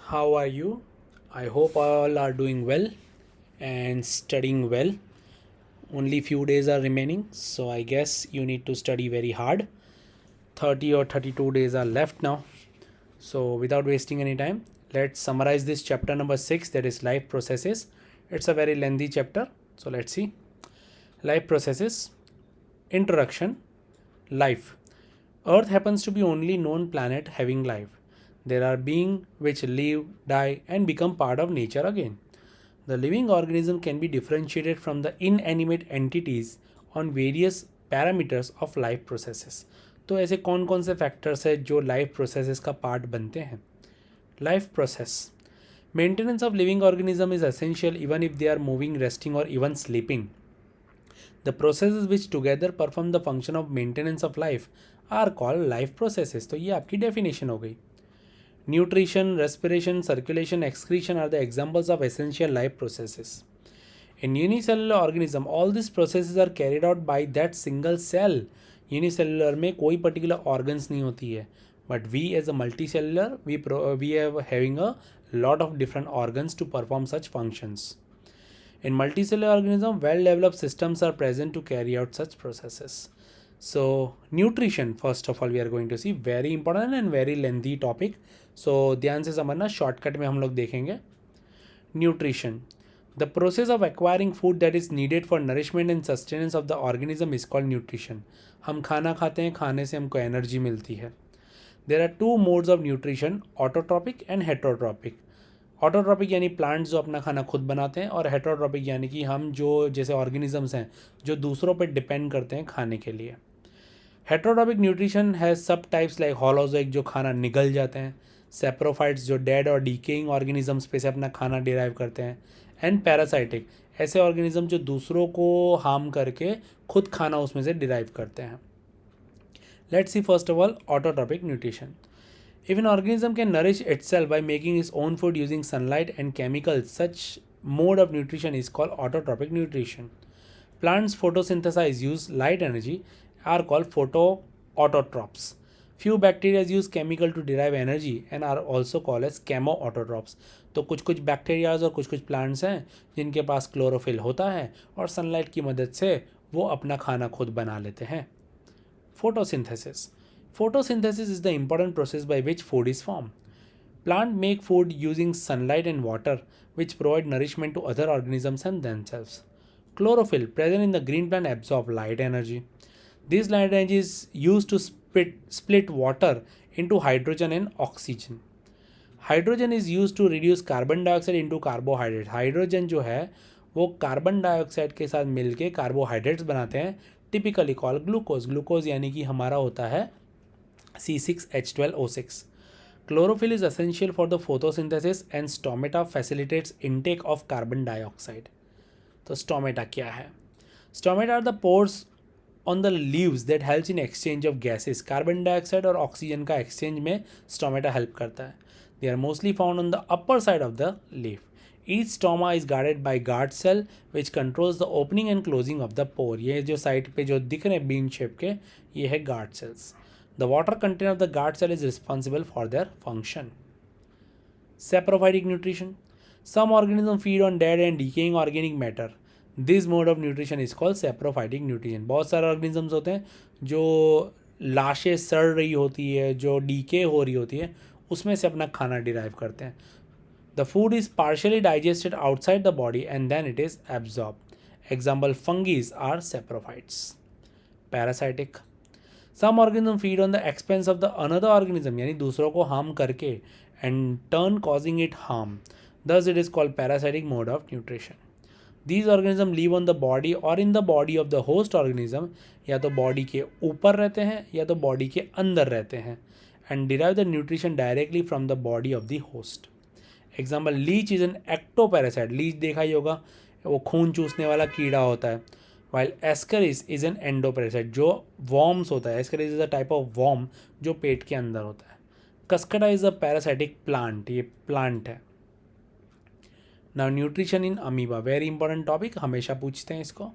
How are you? I hope all are doing well and studying well. Only few days are remaining, so I guess you need to study very hard. 30 or 32 days are left now. So without wasting any time, let's summarize this chapter number 6, that is life processes. It's a very lengthy chapter, so let's see. Life processes. Introduction. Life. Earth happens to be only known planet having life. There are beings which live, die, and become part of nature again. The living organism can be differentiated from the inanimate entities on various parameters of life processes. तो ऐसे कौन कौन से factors है जो life processes का part बनते हैं? Life process. Maintenance of living organism is essential even if they are moving, resting, or even sleeping. The processes which together perform the function of maintenance of life are called life processes. तो ये आपकी definition हो गई. Nutrition, respiration, circulation, excretion are the examples of essential life processes. In unicellular organism, all these processes are carried out by that single cell. Unicellular में कोई particular organs नहीं होती है. But we as a multicellular, we have having a lot of different organs to perform such functions. In multicellular organism, well-developed systems are present to carry out such processes. So nutrition, first of all, we are going to see very important and very lengthy topic. So ध्यान से समझना, shortcut में हम लोग देखेंगे. Nutrition. The process of acquiring food that is needed for nourishment and sustenance of the organism is called nutrition. हम खाना खाते हैं, खाने से हमको एनर्जी मिलती है. There are two modes of nutrition, autotrophic and heterotropic. Autotrophic यानी प्लांट्स जो अपना खाना खुद बनाते हैं, और हेटरोट्रॉपिक यानी कि हम जो जैसे ऑर्गेनिजम्स हैं जो दूसरों पर डिपेंड करते हैं खाने के लिए. हेटरोट्रॉपिक न्यूट्रिशन हैज़ सब टाइप्स लाइक होलोजोइक जो खाना निगल जाते हैं, सेप्रोफाइट्स जो डेड और डीकेइंग ऑर्गेनिजम्स पे से अपना खाना डिराइव करते हैं, एंड पैरासाइटिक ऐसे ऑर्गेनिज्म जो दूसरों को हार्म करके खुद खाना उसमें से डिराइव करते हैं. Let's see first of all autotrophic nutrition. If an organism can nourish itself by making its own food using sunlight and chemicals, such mode of nutrition is called autotrophic nutrition. Plants photosynthesize use light energy are called photoautotrophs. Few bacteria use chemical to derive energy and are also called as chemoautotrophs. तो कुछ कुछ bacterias और कुछ कुछ plants हैं जिनके पास chlorophyll होता है और सनलाइट की मदद से वो अपना खाना खुद बना लेते हैं. Photosynthesis. Photosynthesis is the important process by which food is formed. Plants make food using sunlight and water, which provide nourishment to other organisms and themselves. Chlorophyll, present in the green plant, absorbs light energy. This light energy is used to split water into hydrogen and oxygen. Hydrogen is used to reduce carbon dioxide into carbohydrates. Hydrogen जो है वो carbon dioxide के साथ मिलके carbohydrates बनाते हैं, typically call glucose. Glucose यानी कि हमारा होता है C6H12O6. Chlorophyll is essential for the photosynthesis and stomata facilitates intake of carbon dioxide. तो stomata क्या है? Stomata are the pores on the leaves that helps in exchange of gases. Carbon dioxide और oxygen का exchange में stomata help करता है. They are mostly found on the upper side of the leaf. Each stoma is guarded by guard cell which controls the opening and closing of the pore. ये जो side पे जो दिख रहे हैं बीन शेप के, ये है guard cells. The water content of the guard cell is responsible for their function. Saprophytic nutrition. Some organisms feed on dead and decaying organic matter. This mode of nutrition is called saprophytic nutrition. बहुत सारे organisms होते हैं जो लाशें सड़ रही होती है, जो डीके हो रही होती है, उसमें से अपना खाना डिराइव करते हैं. The food is partially digested outside the body and then it is absorbed. Example, fungi are saprophytes. Parasitic. Some organisms feed on the expense of the another organism, यानी दूसरों को harm करके and turn causing it harm. Thus it is called parasitic mode of nutrition. These organisms live on the body or in the body of the host organism, या तो body के ऊपर रहते हैं या तो body के अंदर रहते हैं, and derive the nutrition directly from the body of the host. Example, leech is an ectoparasite. leech देखा ही होगा, वो खून चूसने वाला कीड़ा होता है. While Ascaris is an endoparasite जो worms होता है. Ascaris is a type of worm जो पेट के अंदर होता है. Cuscata is a parasitic plant. ये plant है. Now nutrition in amoeba, very important topic, हमेशा पूछते हैं इसको.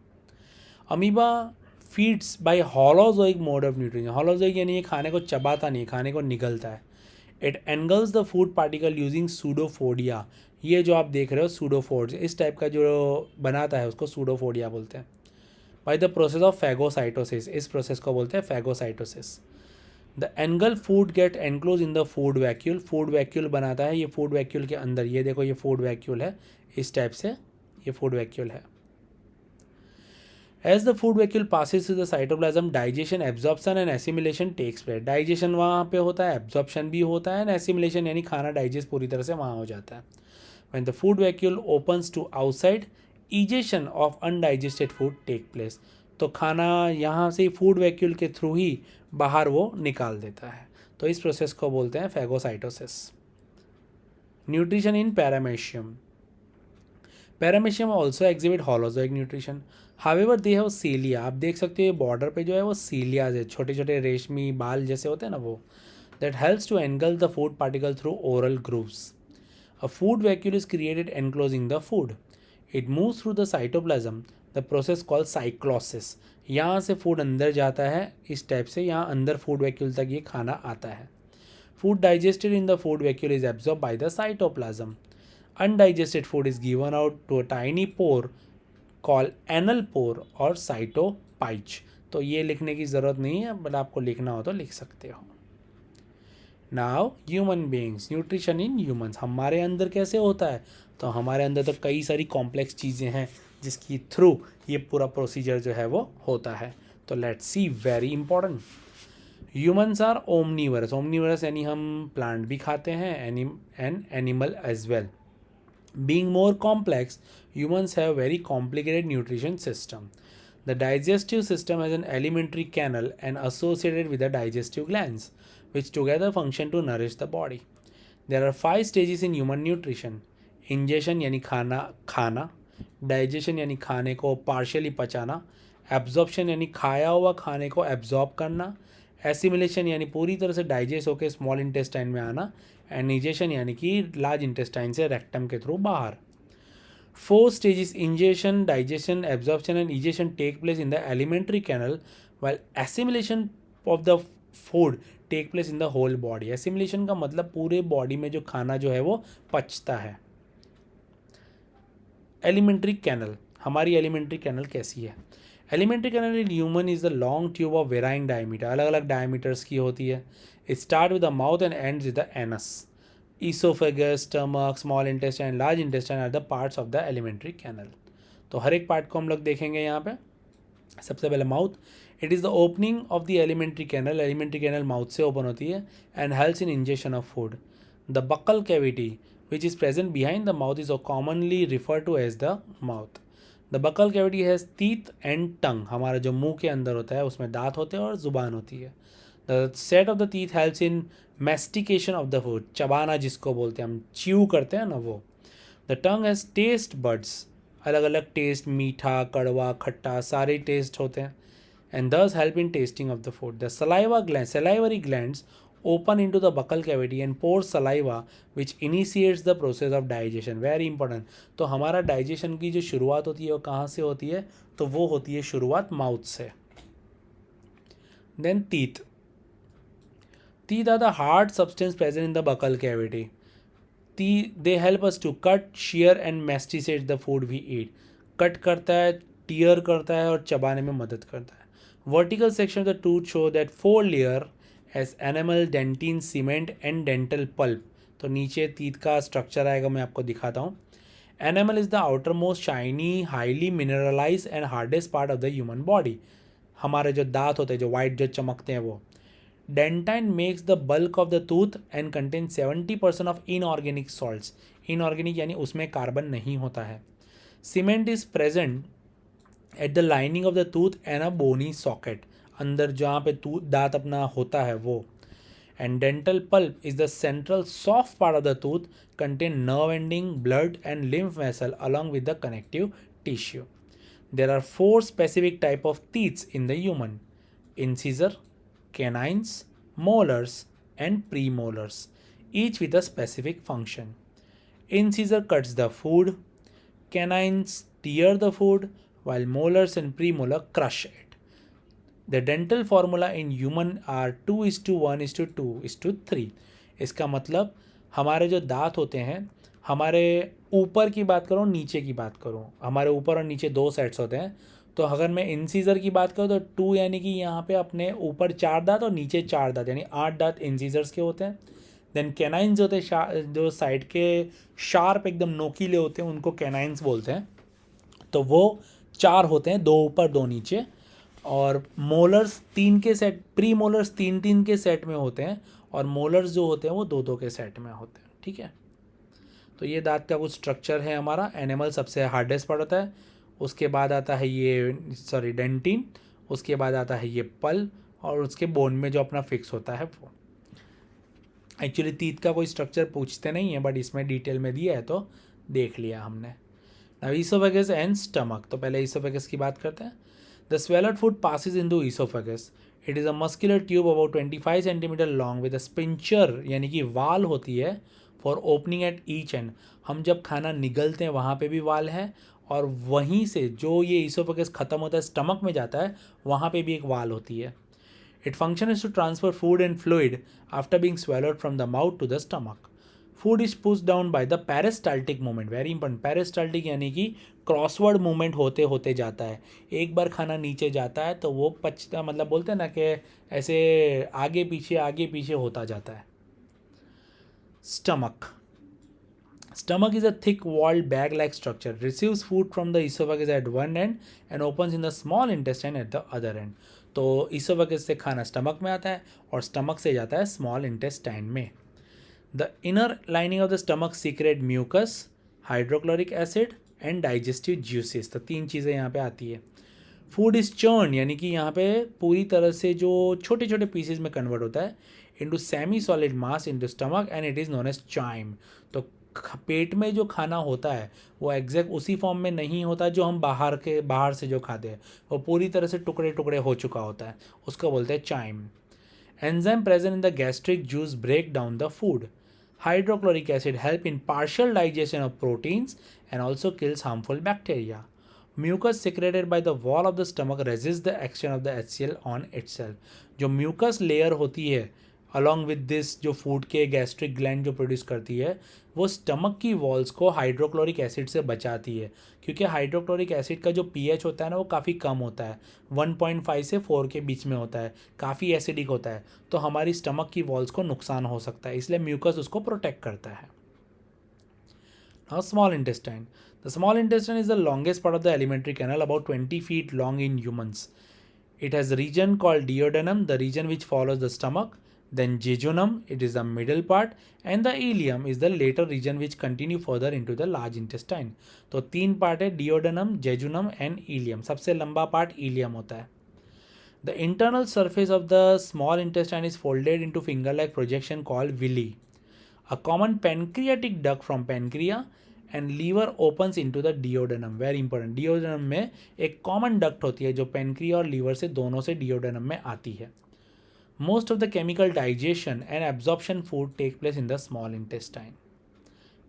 Amoeba feeds by holozoic mode of nutrition. Holozoic यानी ये खाने को चबाता नहीं, खाने को निगलता है. It engulfs the food particle using pseudopodia. ये जो आप देख रहे हो सूडोफोर्स, इस टाइप का जो बनाता है उसको सूडोफोडिया बोलते हैं। By the process of phagocytosis, इस प्रोसेस को बोलते हैं phagocytosis. The angle food gate enclose in the food vacuole, food vacuole बनाता है ये फूड वैक्यूल के अंदर, ये देखो ये फूड वैक्यूल है, इस टाइप से ये फूड वैक्यूल है। As the food vacuole passes through the cytoplasm, digestion, absorption and assimilation takes place. Digestion वहाँ पे होता है, absorption भी होता है, and assimilation यानी खाना digest पूरी तरह से वहाँ हो जाता है. When the food vacuole opens to outside, egestion of undigested food take place. तो खाना यहाँ से फूड वैक्यूल के थ्रू ही बाहर वो निकाल देता है, तो इस प्रोसेस को बोलते हैं phagocytosis. Nutrition in paramecium, paramecium also exhibit holozoic nutrition, however they have cilia, आप देख सकते हो बॉर्डर पे जो है वो सीलियाज है, छोटे छोटे रेशमी बाल जैसे होते हैं ना वो, that helps to engulf the food particle through oral grooves. A food vacuole is created enclosing the food, it moves through the cytoplasm, the process called cyclosis. यहाँ से फूड अंदर जाता है इस टाइप से, यहाँ अंदर फूड वैक्यूल तक ये खाना आता है। Food digested in the food vacuole is absorb by the cytoplasm. Undigested food is given out to a tiny pore called anal pore और cytopyche। तो ये लिखने की ज़रूरत नहीं है, बट आपको लिखना हो तो लिख सकते हो। Now human beings, nutrition in humans, हमारे अंदर कैसे होता है, तो हमारे अंदर तो कई सारी कॉम्प्लेक्स चीज़ें हैं जिसकी थ्रू ये पूरा प्रोसीजर जो है वो होता है। तो let's see, very important, humans are omnivorous, omnivorous यानी हम प्लांट भी खाते हैं and animal as well. Being more complex, humans have very complicated nutrition system. The digestive system has an alimentary canal and associated with the digestive glands, which together function to nourish the body. There are 5 stages in human nutrition. Ingestion यानी खाना, digestion यानी खाने को partially पचाना, absorption यानी खाया हुआ खाने को absorb करना, assimilation यानी पूरी तरह से digest होकर small intestine में आना, एनिजेशन यानी कि लार्ज इंटेस्टाइन से रेक्टम के थ्रू बाहर। 4 stages ingestion, digestion, absorption and egestion take place in the alimentary canal, while assimilation of the food take place in the whole body. Assimilation का मतलब पूरे बॉडी में जो खाना जो है वो पचता है। एलिमेंट्री कैनल, हमारी एलिमेंट्री कैनल कैसी है? Alimentary canal in human is the long tube of varying diameter, अलग अलग डायमीटर्स की होती है। It starts with the mouth and ends with the anus. Esophagus, stomach, small intestine and large intestine are the parts of the alimentary canal. तो हर एक part को हम लोग देखेंगे यहाँ पे। सबसे पहले mouth, it is the opening of the alimentary canal, alimentary canal mouth से ओपन होती है and helps in injection of food. The buccal cavity which is present behind the mouth is commonly refer to as the mouth. The buccal cavity has teeth and tongue, हमारा जो मुंह के अंदर होता है उसमें दांत होते हैं और जुबान होती है। The set of the teeth helps in mastication of the food, चबाना जिसको बोलते हैं हम, च्यू करते हैं ना वो। The tongue has taste buds, अलग अलग टेस्ट, मीठा, कड़वा, खट्टा, सारे टेस्ट होते हैं, and thus help in tasting of the food. The salivary glands open into the buccal cavity and pour saliva which initiates the process of digestion. Very important. तो हमारा digestion की जो शुरुआत होती है वो कहाँ से होती है, तो वो होती है शुरुआत माउथ से। Then teeth. Teeth are the hard substance present in the buccal cavity. They help us to cut, shear and masticate the food we eat. Cut करता है, टीयर करता है और चबाने में मदद करता है। Vertical section of the tooth show that 4 layer as enamel, dentine, cement and dental pulp. तो नीचे teeth का स्ट्रक्चर आएगा, मैं आपको दिखाता हूँ। Enamel is the outermost shiny, highly mineralized and hardest part of the human body. हमारे जो दांत होते हैं जो वाइट जो चमकते हैं वो। Dentine makes the bulk of the tooth and contains 70% of inorganic salts. Inorganic यानी उसमें कार्बन नहीं होता है। Cement is present at the lining of the tooth and a bony socket. अंदर जहाँ पे दांत अपना होता है वो। And dental pulp is the central soft part of the tooth, contain nerve ending, blood and lymph vessel along with the connective tissue. There are 4 specific type of teeth in the human: incisor, canines, molars and premolars, each with a specific function. Incisor cuts the food, canines tear the food, while molars and premolar crush it. The dental formula in human are 2:1:2:3. इसका मतलब हमारे जो दांत होते हैं, हमारे ऊपर की बात करूँ नीचे की बात करूँ, हमारे ऊपर और नीचे 2 सेट्स होते हैं। तो अगर मैं इंसीजर की बात करूँ तो 2 यानी कि यहाँ पे अपने ऊपर 4 दांत और नीचे 4 दांत यानी 8 दांत इंसीजर्स के होते हैं। देन कैनाइन्स होते हैं, जो साइड के शार्प एकदम नोकीले होते हैं उनको कैनाइन्स बोलते हैं। तो वो 4 होते हैं, 2 ऊपर 2 नीचे। और मोलर्स 3 के सेट, प्री मोलर्स 3-3 के सेट में होते हैं, और मोलर्स जो होते हैं वो 2-2 के सेट में होते हैं। ठीक है, तो ये दांत का कुछ स्ट्रक्चर है हमारा। एनिमल सबसे हार्डेस्ट पार्ट होता है, उसके बाद आता है ये डेंटिन, उसके बाद आता है ये पल, और उसके बोन में जो अपना फिक्स होता है वो। एक्चुअली टीथ का कोई स्ट्रक्चर पूछते नहीं है, बट इसमें डिटेल में दिया है तो देख लिया हमने। Now oesophagus and stomach. तो पहले ईसोफेगस की बात करते हैं। The swallowed food passes into oesophagus. It is a muscular tube about 25 centimetre long with a sphincter यानी कि वाल होती है for opening at each end. हम जब खाना निगलते हैं वहाँ पे भी वाल है, और वहीं से जो ये ईसोफेगस ख़त्म होता है स्टमक में जाता है वहाँ पे भी एक वाल होती है। Its function is to transfer food and fluid after being swallowed from the mouth to the stomach. Food is pushed down by the peristaltic movement. Very important. Peristaltic यानी कि क्रॉसवर्ड मूवमेंट होते होते जाता है। एक बार खाना नीचे जाता है तो वो पचता, मतलब बोलते हैं ना कि ऐसे आगे पीछे होता जाता है। Stomach. Stomach is a thick-walled bag-like structure. Receives food from the esophagus at one end and opens in the small intestine at the other end. तो esophagus से खाना स्टमक में आता है और स्टमक से जाता है स्मॉल इंटेस्टाइन में। The inner lining of the stomach secrete mucus, hydrochloric acid and digestive juices. तो 3 चीज़ें यहाँ पे आती है। फूड इज चर्न यानी कि यहाँ पे पूरी तरह से जो छोटे छोटे पीसेज में कन्वर्ट होता है into semi solid mass into stomach and it is known as chyme. तो पेट में जो खाना होता है वो एग्जैक्ट उसी फॉर्म में नहीं होता जो हम बाहर से जो खाते हैं, वो पूरी तरह से टुकड़े टुकड़े हो चुका होता है, उसको बोलते हैं chyme. Enzyme present in the gastric juice break down the food. Hydrochloric acid help in partial digestion of proteins and also kills harmful bacteria. Mucus secreted by the wall of the stomach resists the action of the HCl on itself. जो mucus layer होती है along with this जो food के gastric gland जो produce करती है, वो stomach की वॉल्स को हाइड्रोक्लोरिक एसिड से बचाती है, क्योंकि हाइड्रोक्लोरिक एसिड का जो पीएच होता है ना वो काफ़ी कम होता है, 1.5 से 4 के बीच में होता है, काफ़ी एसिडिक होता है, तो हमारी स्टमक की वॉल्स को नुकसान हो सकता है, इसलिए म्यूकस उसको प्रोटेक्ट करता है। Now small intestine. The small intestine is the longest part of the alimentary canal, about 20 feet long in humans. It has a region called duodenum, the region which follows the stomach. Then jejunum, it is the middle part, and the ileum is the later region which continue further into the large intestine. तो 3 part है, duodenum, jejunum and ileum. सबसे लंबा part ilium होता है। The internal surface of the small intestine is folded into finger-like projection called villi. A common pancreatic duct from pancreas and liver opens into the duodenum. Very important. duodenum में एक common duct होती है जो pancreas और liver से दोनों से duodenum में आती है। Most of the chemical digestion and absorption food take place in the small intestine.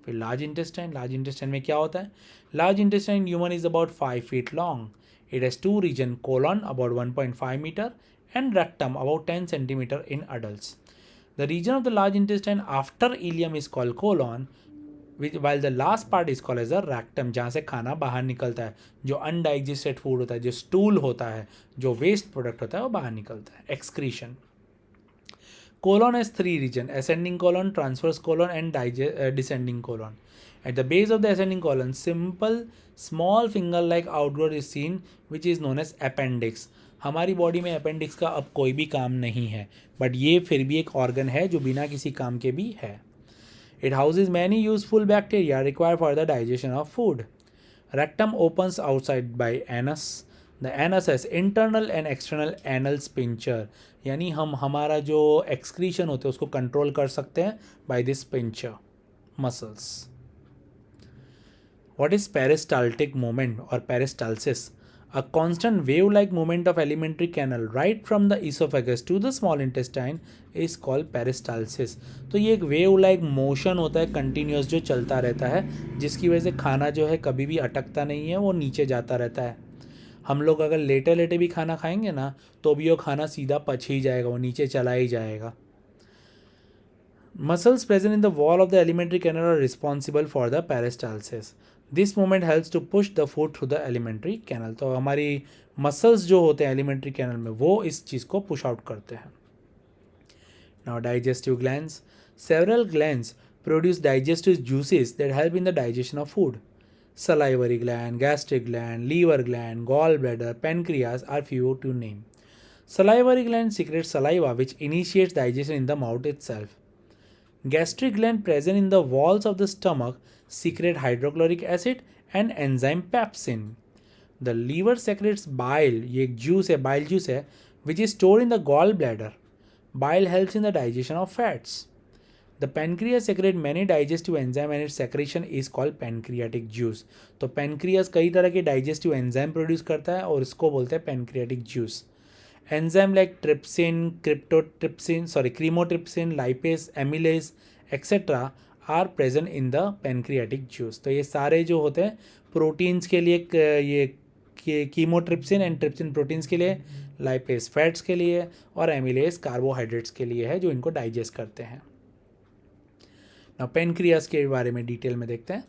फिर large intestine. Large intestine में क्या होता है? Large intestine human is about 5 feet long. It has 2 regions, colon about 1.5 meter and rectum about 10 centimeter in adults. The region of the large intestine after ileum is called colon, while the last part is called as a rectum, जहाँ से खाना बाहर निकलता है, जो undigested food होता है, जो stool होता है, जो waste product होता है वो बाहर निकलता है, excretion. Colon has 3 regions: ascending colon, transverse colon and descending colon. At the base of the ascending colon, simple small finger-like outgrowth is seen which is known as appendix. हमारी body में appendix का अब कोई भी काम नहीं है, but ये फिर भी एक ऑर्गन है जो बिना किसी काम के भी है। It houses many useful bacteria required for the digestion of food. Rectum opens outside by anus. The anus has internal and external anal sphincter. यानी हम हमारा जो एक्सक्रीशन होते हैं उसको कंट्रोल कर सकते हैं by this sphincter muscles. What is peristaltic movement और peristalsis? A constant wave like movement of alimentary canal right from the oesophagus to the small intestine is called peristalsis. तो ये एक वेव लाइक मोशन होता है continuous जो चलता रहता है, जिसकी वजह से खाना जो है कभी भी अटकता नहीं है, वो नीचे जाता रहता है। हम लोग अगर लेटे लेटे भी खाना खाएंगे ना तो भी वो खाना सीधा पच ही जाएगा, वो नीचे चला ही जाएगा। Muscles present in the wall of the alimentary canal are responsible for the peristalsis. This movement helps to push the food through the alimentary canal. तो हमारी मसल्स जो होते हैं एलिमेंट्री कैनल में वो इस चीज़ को पुश आउट करते हैं. Now digestive glands. Several glands produce digestive juices that help in the digestion of food. Salivary gland, gastric gland, liver gland, gallbladder, pancreas are few to name. Salivary gland secretes saliva which initiates digestion in the mouth itself. Gastric gland present in the walls of the stomach secrete hydrochloric acid and enzyme pepsin. The liver secretes bile, ये एक juice है, bile juice है, which is stored in the gallbladder. Bile helps in the digestion of fats. The pancreas secrete many digestive enzyme and its secretion is called pancreatic juice. तो pancreas कई तरह के digestive enzyme produce करता है और इसको बोलते हैं pancreatic juice. Enzyme like trypsin, chymotrypsin, lipase, amylase, etc. are present in the pancreatic juice. तो ये सारे जो होते हैं प्रोटीन्स के लिए ये कीमोट्रिप्सिन एंड ट्रिप्सिन प्रोटीन्स के लिए, लाइपेज फैट्स के लिए और एमिलेज कार्बोहाइड्रेट्स के लिए है जो इनको डाइजेस्ट करते हैं. नाउ पेनक्रियास के बारे में डिटेल में देखते हैं.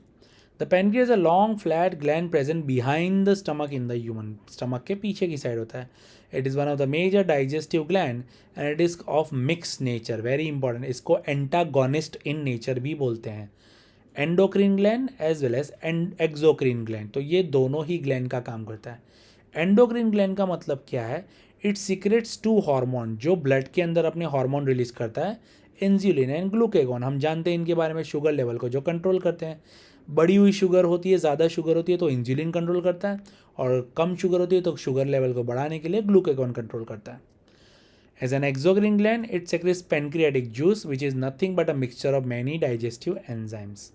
The pancreas a long flat gland present behind the stomach in the human. Stomach के पीछे की साइड होता है. It is one of the major digestive gland and it is of mix nature. Very important, इसको antagonist in nature भी बोलते हैं. Endocrine gland as well as exocrine gland. तो ये दोनों ही ग्लैंड का काम करता है. एंडोक्रीन ग्लैंड का मतलब क्या है? इट सीक्रेट्स टू हार्मोन जो ब्लड के अंदर अपने हार्मोन रिलीज करता है, इंसुलिन एंड ग्लूकेगॉन. हम जानते हैं इनके बारे में, शुगर लेवल को जो कंट्रोल करते हैं. बढ़ी हुई शुगर होती है, ज़्यादा शुगर होती है तो इंसुलिन कंट्रोल करता है, और कम शुगर होती है तो शुगर लेवल को बढ़ाने के लिए ग्लूकेगॉन कंट्रोल करता है. As an exocrine gland, it secretes pancreatic juice, which is nothing but a mixture of many digestive enzymes.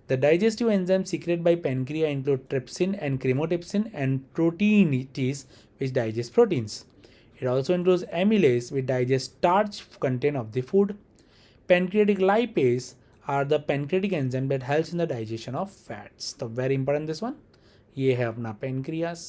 The digestive enzymes secreted by pancreas include trypsin and chymotrypsin and proteinase, which digest proteins. It also includes amylase, which digest starch content of the food. Pancreatic lipase are the pancreatic enzyme that helps in the digestion of fats. So very important this one. ये है अपना pancreas.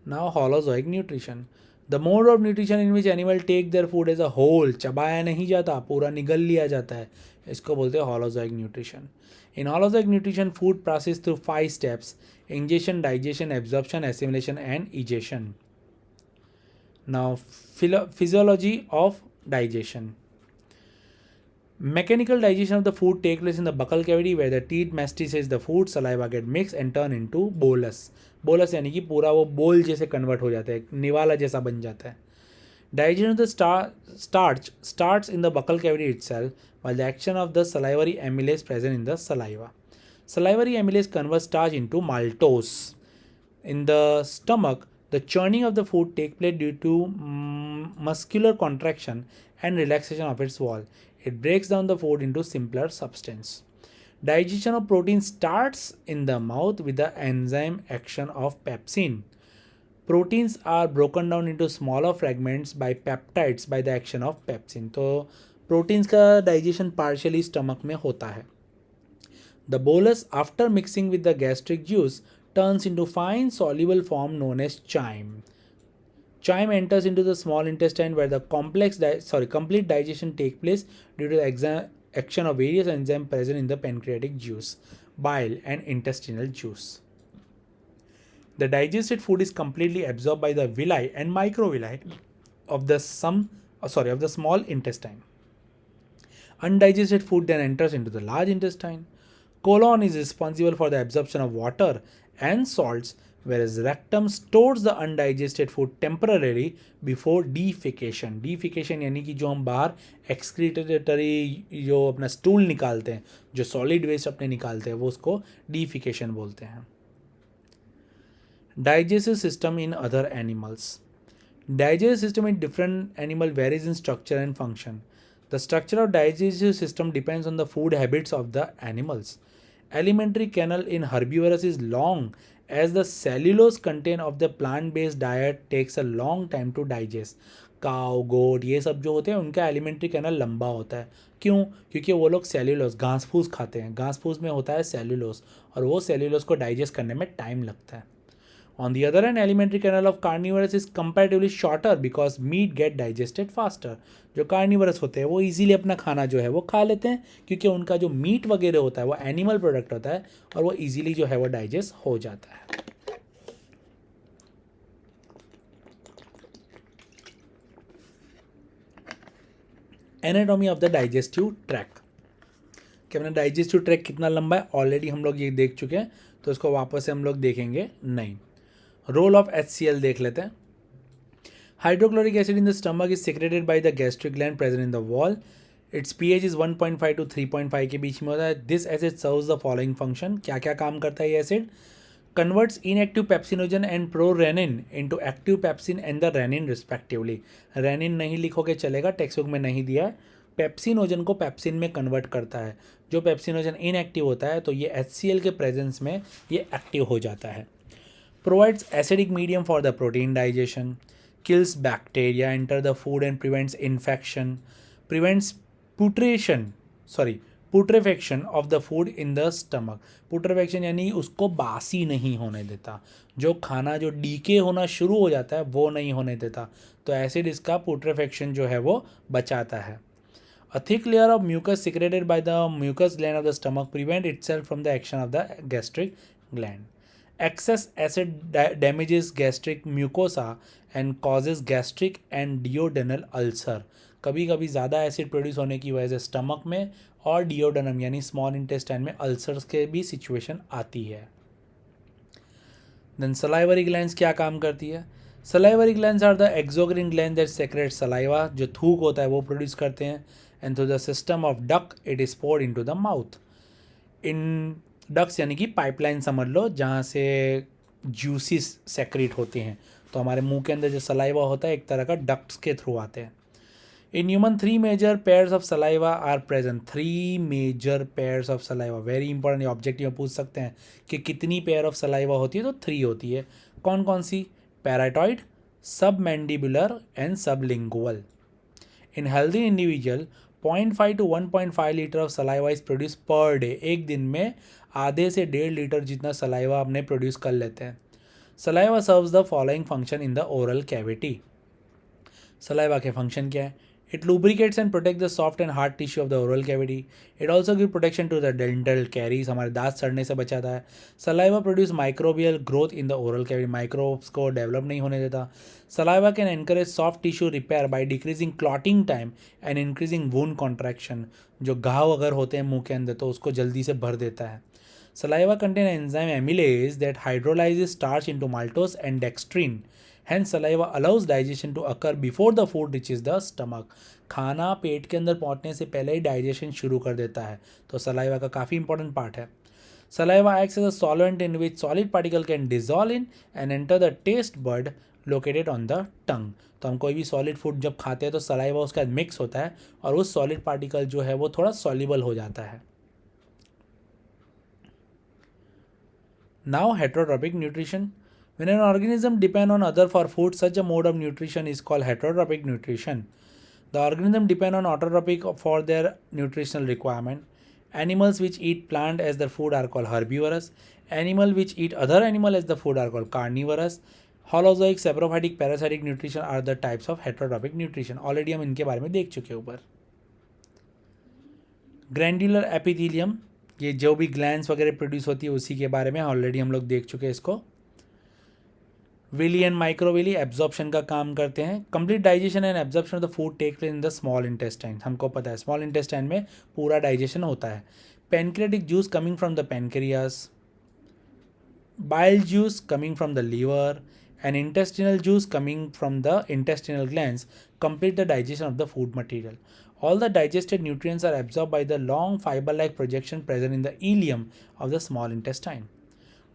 Now holozoic nutrition. The mode of nutrition in which animal take their food as a whole. चबाया नहीं जाता, पूरा निगल लिया जाता है, इसको बोलते हैं holozoic nutrition. In holozoic nutrition, food passes through 5 steps: ingestion, digestion, absorption, assimilation and egestion. Now physiology of digestion. Mechanical digestion of the food takes place in the buccal cavity where the teeth masticates the food, saliva get mixed and turn into bolus. Bolus यानी कि पूरा वो बोल जैसे convert हो जाता है, निवाला जैसा बन जाता है. Digestion of the starch starts in the buccal cavity itself, while the action of the salivary amylase present in the saliva. Salivary amylase converts starch into maltose. In the stomach, the churning of the food takes place due to muscular contraction and relaxation of its wall. It breaks down the food into simpler substance. Digestion of protein starts in the mouth with the enzyme action of pepsin. Proteins are broken down into smaller fragments by peptides by the action of pepsin. तो proteins का digestion partially stomach में होता है. The bolus, after mixing with the gastric juice, turns into fine soluble form known as chyme. Chyme enters into the small intestine where the complete digestion takes place due to the action of various enzymes present in the pancreatic juice, bile and intestinal juice. The digested food is completely absorbed by the villi and microvilli of the small intestine. Undigested food then enters into the large intestine. Colon is responsible for the absorption of water and salts, whereas rectum stores the undigested food temporarily before defecation. Defecation यानी कि जो हम बाहर excretory जो अपना stool निकालते हैं, जो सॉलिड वेस्ट अपने निकालते हैं, वो उसको defecation बोलते हैं. Digestive system in other animals. Digestive system in different animal varies in structure and function. The structure of digestive system depends on the food habits of the animals. Alimentary canal in herbivorous is long as the cellulose content of the plant-based diet takes a long time to digest. Cow, goat ये सब जो होते हैं उनका alimentary canal लंबा होता है. क्यों? क्योंकि वो लोग सेल्यूलोस घास फूस खाते हैं. घास फूस में होता है सेल्यूलोस और वो सेल्यूलोस को डाइजेस्ट करने में टाइम लगता है. On the other hand, alimentary canal of carnivorous is comparatively shorter because meat get digested faster. जो कार्निवरस होते हैं वो इजीली अपना खाना जो है वो खा लेते हैं क्योंकि उनका जो मीट वगैरह होता है वो एनिमल प्रोडक्ट होता है और वो इजीली जो है वो डाइजेस्ट हो जाता है. Anatomy of the digestive track. कि अपना डाइजेस्टिव ट्रैक कितना लंबा है ऑलरेडी हम लोग ये देख चुके हैं, तो इसको वापस से हम लोग देखेंगे नहीं. रोल ऑफ HCl देख लेते हैं. Hydrochloric acid in the stomach is secreted by the gastric gland present in the wall. Its pH is 1.5 to 3.5 के बीच में होता है. This acid serves the following function. क्या क्या काम करता है ये एसिड? Converts inactive pepsinogen and prorenin into active pepsin and the rennin respectively. Rennin नहीं लिखोगे चलेगा, टेक्स्ट बुक में नहीं दिया है. पेप्सिनोजन को पेप्सिन में कन्वर्ट करता है. जो पेप्सिनोजन इनएक्टिव होता है तो ये HCl के प्रेजेंस में ये एक्टिव हो जाता है. Provides acidic medium for the protein digestion, kills bacteria enter the food and prevents infection, prevents putrefaction of the food in the stomach. Putrefaction यानी उसको बासी नहीं होने देता, जो खाना जो डीके होना शुरू हो जाता है वो नहीं होने देता. तो एसिड इसका putrefaction जो है वो बचाता है. A thick layer of mucus secreted by the mucus gland of the stomach prevent itself from the action of the gastric gland. Excess acid damages gastric mucosa and causes gastric and duodenal ulcer. कभी कभी ज़्यादा acid produce होने की वजह से stomach में और duodenum यानी स्मॉल इंटेस्टाइन में अल्सर्स के भी सिचुएशन आती है. देन सलाइवरी ग्लैंड्स क्या काम करती है? Salivary glands are the exocrine gland that secrete saliva. जो थूक होता है वो प्रोड्यूस करते हैं. And through the system of duct it is poured into the mouth. In ducts यानी कि पाइपलाइन समझ लो जहाँ से जूसिस सेक्रेट होते हैं, तो हमारे मुंह के अंदर जो सलाइवा होता है एक तरह का डक्ट्स के थ्रू आते हैं. In human 3 major pairs of saliva are present. 3 major pairs of saliva, very important. Objective में पूछ सकते हैं कि कितनी पेयर ऑफ सलाइवा होती है, तो 3 होती है. कौन कौन सी? पैराटॉइड, सब mandibular and sublingual. In healthy individual 0.5 to 1.5 litre of saliva is produce per day. एक दिन में आधे से 1.5 लीटर जितना सलाइवा अपने प्रोड्यूस कर लेते हैं. Saliva serves the following function in the oral cavity. Saliva के फंक्शन क्या है? It lubricates and protect the soft and hard tissue of the oral cavity. It also give protection to the dental caries. हमारे दांत सड़ने से बचाता है. Saliva produce microbial growth in the oral cavity. Microbes को develop नहीं होने देता. Saliva can encourage soft tissue repair by decreasing clotting time and increasing wound contraction. जो घाव अगर होते हैं मुंह के अंदर तो उसको जल्दी से भर देता है. Saliva contain enzyme amylase that hydrolyzes starch into maltose and dextrin. Hence, saliva allows digestion to occur before the food reaches the stomach. खाना पेट के अंदर पहुंचने से पहले ही डाइजेशन शुरू कर देता है, तो सलाइवा का काफ़ी इंपॉर्टेंट पार्ट है. Saliva acts as a solvent in which solid particle can dissolve in and enter the taste bud located on the tongue. तो हम कोई भी सॉलिड फूड जब खाते हैं तो सलाइवा उसका मिक्स होता है और उस सॉलिड पार्टिकल जो है वो थोड़ा सॉल्युबल हो जाता है. Now, heterotrophic nutrition. When an organism depends on other for food, such a mode of nutrition is called heterotrophic nutrition. The organism depend on autotrophic for their nutritional requirement. Animals which eat plant as their food are called herbivorous. Animals which eat other animal as the food are called carnivorous. Holozoic, saprophytic, parasitic nutrition are the types of heterotrophic nutrition. Already हम इनके बारे में देख चुके हैं ऊपर. Glandular epithelium, ये जो भी ग्लैंड्स वगैरह प्रोड्यूस होती है उसी के बारे में ऑलरेडी हम लोग देख चुके हैं इसको. विली एंड माइक्रोविली एब्जॉर्प्शन का काम करते हैं. Complete digestion and absorption of the food take place in the small intestine. हमको पता है स्मॉल इंटेस्टाइन में पूरा डाइजेशन होता है. Pancreatic juice coming from the pancreas, bile juice coming from the liver, and intestinal juice coming from the intestinal glands complete the digestion of the food material. All the digested nutrients are absorbed by the long fiber-like projection present in the ileum of the small intestine.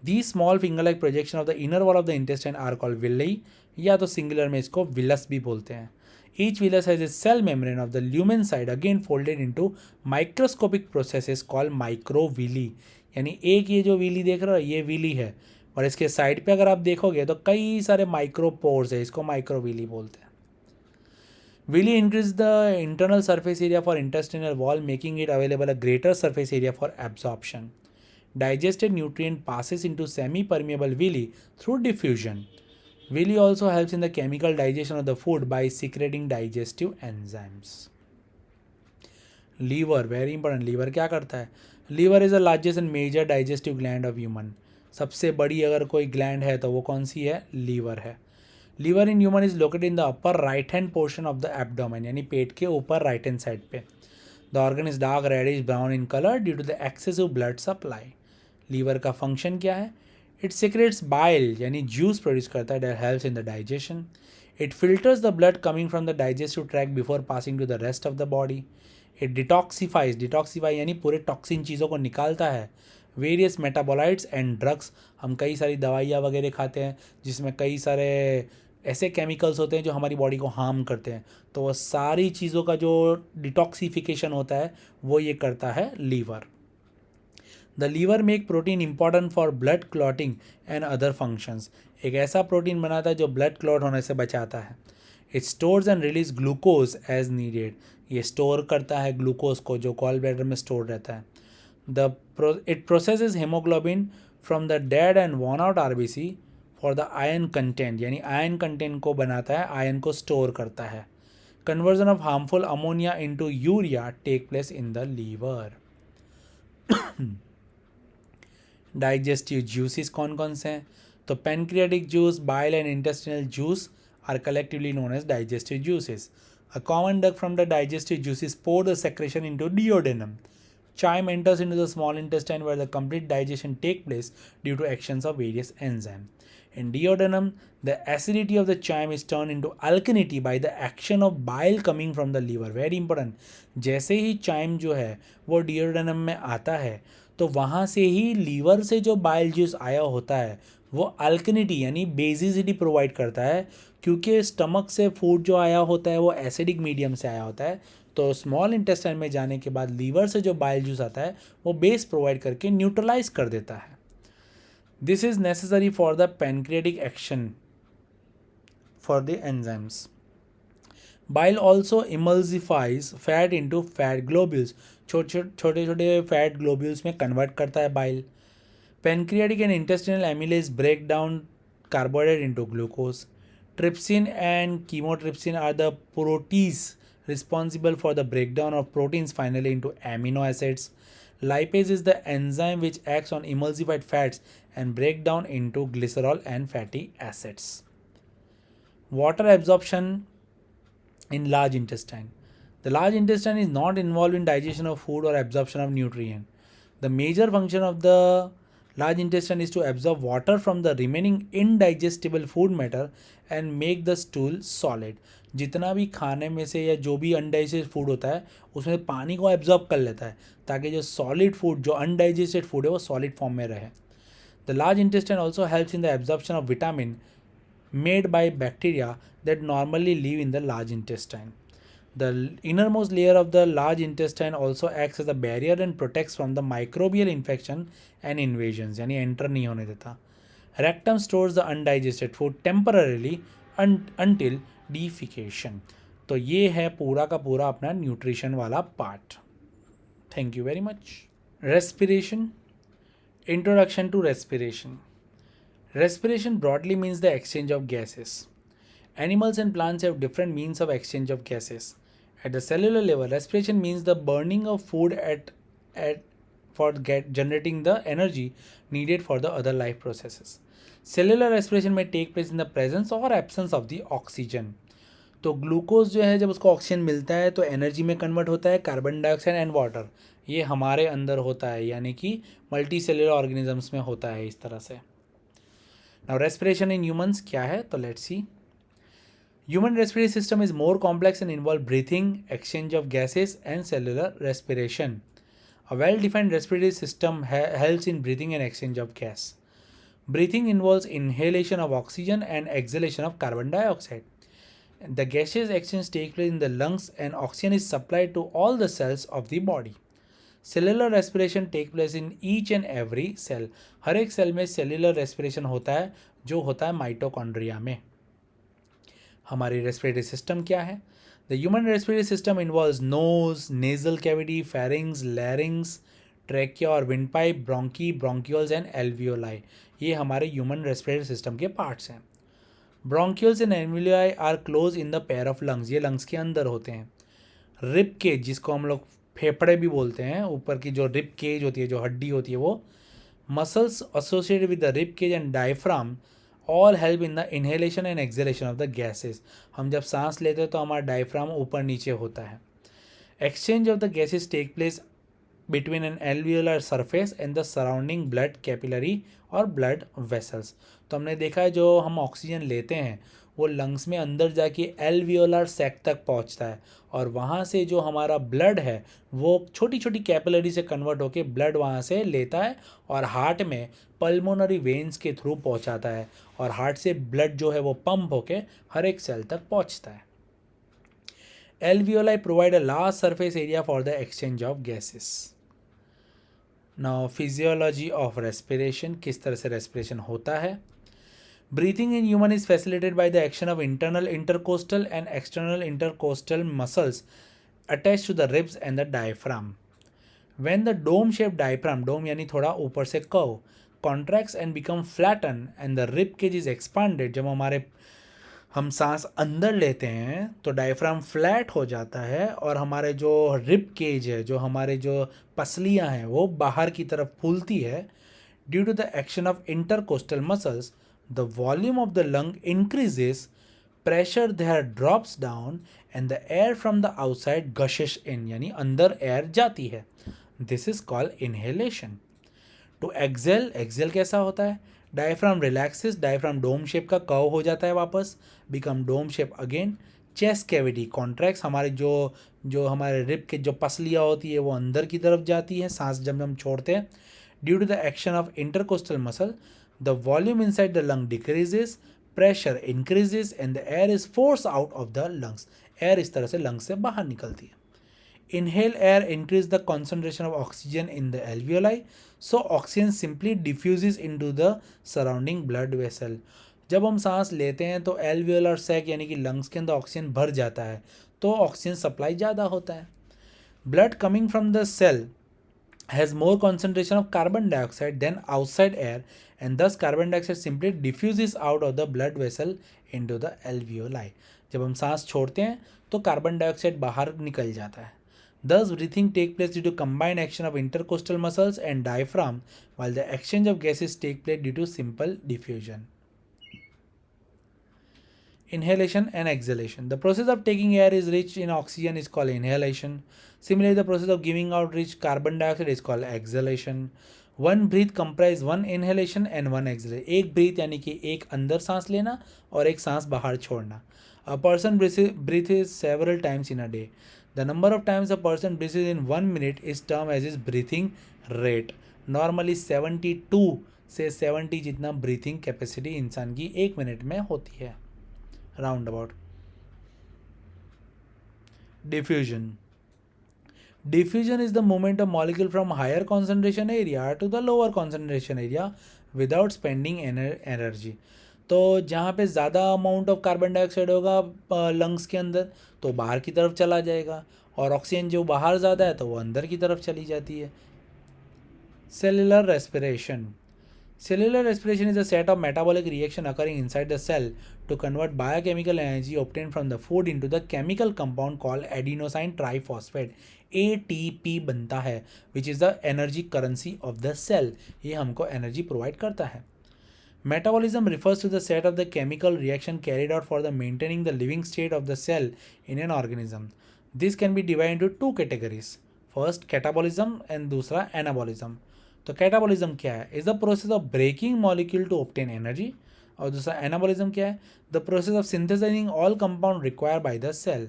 These small finger-like projection of the inner wall of the intestine are called villi, या तो singular में इसको villous भी बोलते हैं. Each villus has a cell membrane of the lumen side again folded into microscopic processes called microvilli. यानी एक ये जो विली देख रहे हो ये विली है और इसके साइड पे अगर आप देखोगे तो कई सारे माइक्रोपोर्स है, इसको माइक्रोविली बोलते हैं. Villi increase the internal surface area for intestinal wall making it available a greater surface area for absorption. digested nutrient passes into semi-permeable villi through diffusion. Villi also helps in the chemical digestion of the food by secreting digestive enzymes. Liver, very important. Liver क्या करता है? Liver is the largest and major digestive gland of human. सबसे बड़ी अगर कोई gland है तो वो कौन सी है? लीवर है. Liver in human is located in the upper right hand portion of the abdomen, यानी पेट के ऊपर राइट हैंड साइड पे. The organ is dark reddish brown in colour due to the excessive blood supply. Liver का function क्या है? It secretes bile, यानी juice produce करता है, that helps in the digestion. It filters the blood coming from the digestive tract before passing to the rest of the body. It detoxifies, detoxify यानी पूरे toxin चीज़ों को निकालता है. Various metabolites and drugs, हम कई सारी दवाइयाँ वगैरह खाते हैं जिसमें कई सारे ऐसे केमिकल्स होते हैं जो हमारी बॉडी को हार्म करते हैं, तो वो सारी चीज़ों का जो डिटॉक्सिफिकेशन होता है वो ये करता है liver. The liver make protein important for blood clotting and other functions. एक ऐसा प्रोटीन बनाता है जो ब्लड क्लॉट होने से बचाता है. It stores and release glucose as needed. ये स्टोर करता है ग्लूकोज को जो गॉल ब्लैडर में स्टोर रहता है. It processes haemoglobin from the dead and worn out RBC for the iron content, यानी आयरन कंटेंट को बनाता है, आयरन को स्टोर करता है. Conversion of harmful ammonia into urea take place in the liver. Digestive juices कौन कौन से हैं? तो pancreatic juice, bile and intestinal juice are collectively known as digestive juices. A common duct from the digestive juices pour the secretion into duodenum. Chyme enters into the small intestine where the complete digestion takes place due to actions of various enzymes. In duodenum, the acidity of the chyme is turned into alkalinity by the action of bile coming from the liver. Very important. जैसे ही chyme जो है वो duodenum में आता है तो वहाँ से ही लीवर से जो बाइल जूस आया होता है वो अल्कनिटी यानी बेसिसिटी प्रोवाइड करता है, क्योंकि स्टमक से फूड जो आया होता है वो एसिडिक मीडियम से आया होता है. तो स्मॉल इंटेस्टाइन में जाने के बाद लीवर से जो बाइल जूस आता है वो बेस प्रोवाइड करके न्यूट्रलाइज कर देता है. This is necessary for the pancreatic action for the enzymes. Bile also emulsifies fat into fat globules. छोटे छोटे फैट ग्लोब्यूल्स में कन्वर्ट करता है bile. Pancreatic and intestinal amylase break down carbohydrate into glucose. Trypsin and chymotrypsin are the proteases responsible for the breakdown of proteins finally into amino acids. Lipase is the enzyme which acts on emulsified fats and break down into glycerol and fatty acids. Water absorption in large intestine. The large intestine is not involved in digestion of food or absorption of nutrient. The major function of the large intestine is to absorb water from the remaining indigestible food matter and make the stool solid. जितना भी खाने में से या जो भी undigested food होता है उसमें पानी को एब्जॉर्ब कर लेता है ताकि जो सॉलिड फूड, जो अनडाइजेस्टेड फूड है वो सॉलिड फॉर्म में रहे. The large intestine also helps in the absorption of vitamin made by bacteria that normally live in the large intestine. The innermost layer of the large intestine also acts as a barrier and protects from the microbial infection and invasions, यानी enter नहीं होने देता. Rectum stores the undigested food temporarily until defecation. तो ये है पूरा का पूरा अपना न्यूट्रिशन वाला part. Thank you very much. Respiration. Introduction to respiration. Respiration broadly means the exchange of gases. Animals and plants have different means of exchange of gases. At the cellular level, respiration means the burning of food for generating the energy needed for the other life processes. Cellular respiration may take place in the presence or absence of the oxygen. तो glucose जो है जब उसको oxygen मिलता है तो energy में convert होता है, कार्बन डाइऑक्साइड एंड वाटर ये हमारे अंदर होता है, यानी कि मल्टी सेलुलर ऑर्गेनिजम्स में होता है इस तरह से. नाउ रेस्पिरेशन इन ह्यूमंस क्या है, तो let's C. Human respiratory system is more complex and involve breathing, exchange of gases, and cellular respiration. A well-defined respiratory system helps in breathing and exchange of gas. Breathing involves inhalation of oxygen and exhalation of carbon dioxide. The gaseous exchange takes place in the lungs and oxygen is supplied to all the cells of the body. Cellular respiration takes place in each and every cell. हर एक cell में cellular respiration होता है जो होता है mitochondria में. हमारी respiratory system क्या है? The human respiratory system involves nose, nasal cavity, pharynx, larynx, trachea और windpipe, bronchi, bronchioles and alveoli. ये हमारे ह्यूमन रेस्पिरेटरी सिस्टम के पार्ट्स हैं। Bronchioles and alveoli are close in the pair of lungs, ये lungs के अंदर होते हैं। रिब केज, जिसको हम लोग फेफड़े भी बोलते हैं, ऊपर की जो रिब केज होती है, जो हड्डी होती है, वो muscles associated with the rib cage and diaphragm all help in the inhalation and exhalation of the gases. हम जब सांस लेते हैं तो हमारा डायफ्राम ऊपर नीचे होता है। Exchange of the gases take place between an alveolar surface and the surrounding blood capillary और ब्लड वेसल्स। तो हमने देखा है जो हम ऑक्सीजन लेते हैं वो लंग्स में अंदर जाके एल्वियोलर सैक तक पहुंचता है, और वहाँ से जो हमारा ब्लड है वो छोटी छोटी कैपिलरी से कन्वर्ट होके ब्लड वहाँ से लेता है और हार्ट में पल्मोनरी वेन्स के थ्रू पहुँचाता है, और हार्ट से ब्लड जो है वो पंप होके हर एक सेल तक पहुँचता है। Alveoli provide a large surface area for the exchange of gases. Now physiology of respiration, किस तरह से respiration होता है। Breathing in human is facilitated by the action of internal intercostal and external intercostal muscles attached to the ribs and the diaphragm. When the dome-shaped diaphragm, dome यानी थोड़ा ऊपर से curve, contracts and become flattened and the rib cage is expanded, जब हम सांस अंदर लेते हैं तो डायफ्राम फ्लैट हो जाता है और हमारे जो रिब केज है, जो हमारे जो पसलियां हैं, वो बाहर की तरफ फूलती है। Due to the action of intercostal muscles the volume of the lung increases, pressure there drops down and the air from the outside gushes in, यानी अंदर एयर जाती है। This is called inhalation. To exhale, exhale कैसा होता है। Diaphragm relaxes, diaphragm dome shape का curve हो जाता है वापस, become dome shape again. Chest cavity contracts, हमारे जो हमारे रिब के जो पसलियाँ होती है वो अंदर की तरफ जाती है सांस जब हम छोड़ते हैं। Due to the action of intercostal muscle the volume inside the lung decreases, pressure increases and the air is force out of the lungs. Air इस तरह से लंग्स से बाहर निकलती है। Inhale air increase the concentration of oxygen in the alveoli, so oxygen simply diffuses into the surrounding blood vessel. जब हम सांस लेते हैं तो एल्वियोलर सैक यानी कि लंग्स के अंदर ऑक्सीजन भर जाता है, तो ऑक्सीजन सप्लाई ज़्यादा होता है। Blood coming from the cell has more concentration of carbon dioxide than outside air, and thus carbon dioxide simply diffuses out of the blood vessel into the alveoli. जब हम सांस छोड़ते हैं तो कार्बन डाइऑक्साइड बाहर निकल जाता है। Thus, breathing takes place due to combined action of intercostal muscles and diaphragm, while the exchange of gases takes place due to simple diffusion. Inhalation and exhalation. The process of taking air is rich in oxygen is called inhalation. Similarly, the process of giving out rich carbon dioxide is called exhalation. One breath comprise one inhalation and one exhalation. एक breath यानी कि एक अंदर सांस लेना और एक सांस बाहर छोड़ना. A person breathes several times in a day. The number of times a person breathes in 1 minute is termed as his breathing rate. Normally 72 से 70 जितना breathing capacity इंसान की 1 मिनट में होती है round about. Diffusion. Diffusion is the movement of molecule from higher concentration area to the lower concentration area without spending energy. तो जहाँ पे ज़्यादा अमाउंट ऑफ कार्बन डाइऑक्साइड होगा लंग्स के अंदर तो बाहर की तरफ चला जाएगा, और ऑक्सीजन जो बाहर ज़्यादा है तो वो अंदर की तरफ चली जाती है। Cellular respiration. Cellular respiration is a set of metabolic reaction occurring inside the cell to convert biochemical energy obtained from the food into the chemical compound called adenosine triphosphate, ATP बनता है, which is the energy currency of the cell. ये हमको energy provide करता है. Metabolism refers to the set of the chemical reaction carried out for the maintaining the living state of the cell in an organism. This can be divided into two categories. First catabolism and दूसरा anabolism. तो catabolism क्या है? Is the process of breaking molecule to obtain energy, और दूसरा anabolism क्या है? The process of synthesising all compound require by the cell.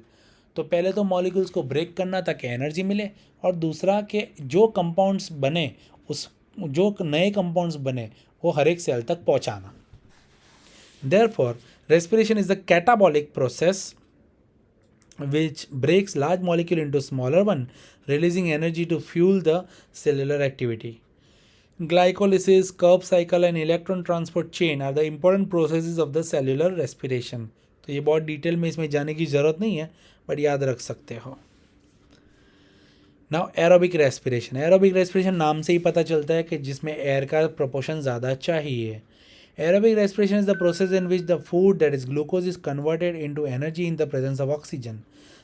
तो पहले तो मॉलिक्यूल्स को ब्रेक करना ताकि एनर्जी मिले, और दूसरा के जो कंपाउंड्स बने उस जो नए कंपाउंड्स बने वो हर एक सेल तक पहुंचाना. Therefore respiration is the catabolic process which breaks large molecule into smaller one, releasing energy to fuel the cellular activity. Glycolysis, Krebs cycle and electron transport chain are the important processes of the cellular respiration. तो ये बहुत detail में इसमें जाने की ज़रूरत नहीं है, बट याद रख सकते हो. नाउ एरोबिक रेस्पिरेशन नाम से ही पता चलता है कि जिसमें एयर का प्रोपोर्शन ज़्यादा चाहिए. Aerobic respiration is the process in which the food, that is glucose, is converted into energy in the presence of oxygen.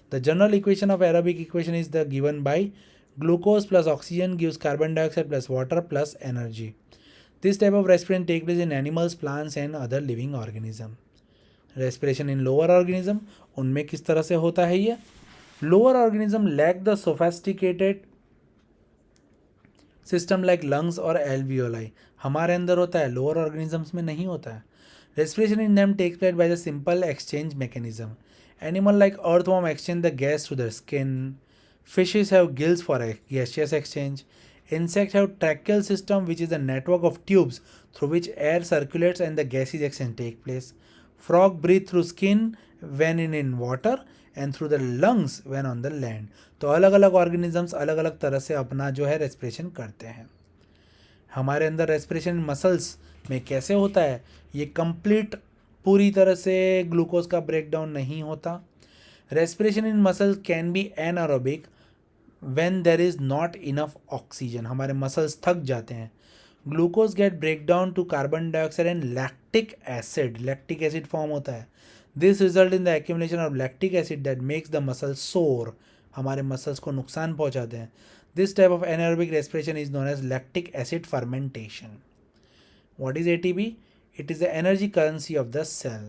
The general equation of aerobic equation is the given by glucose plus oxygen gives carbon dioxide plus water plus energy. This type of respiration takes place in animals, plants and other living organism. Respiration in lower organism, उनमें किस तरह से होता है ये? Lower organism lack the sophisticated system like lungs और alveoli. हमारे अंदर होता है, लोअर ऑर्गेनिजम्स में नहीं होता है. Respiration in them takes place by the simple exchange mechanism. Animal like earthworm exchange the gas through their skin. Fishes have gills for a gaseous exchange. Insects have tracheal system, which is a network of tubes through which air circulates and the gases exchange take place. Frog breathe through skin when in water and through the lungs when on the land. तो अलग अलग organisms अलग अलग तरह से अपना जो है रेस्पिरेशन करते हैं. हमारे अंदर रेस्पिरेशन मसल्स में कैसे होता है? ये कंप्लीट पूरी तरह से ग्लूकोज का ब्रेकडाउन नहीं होता. Respiration in muscles can be anaerobic when there is not enough oxygen. हमारे मसल्स थक जाते हैं. Glucose get break down to carbon dioxide and lactic acid. Lactic acid form होता है. This result in the accumulation of lactic acid that makes the muscle sore. हमारे muscles को नुकसान पहुंचाते हैं. This type of anaerobic respiration is known as lactic acid fermentation. What is ATP? It is the energy currency of the cell.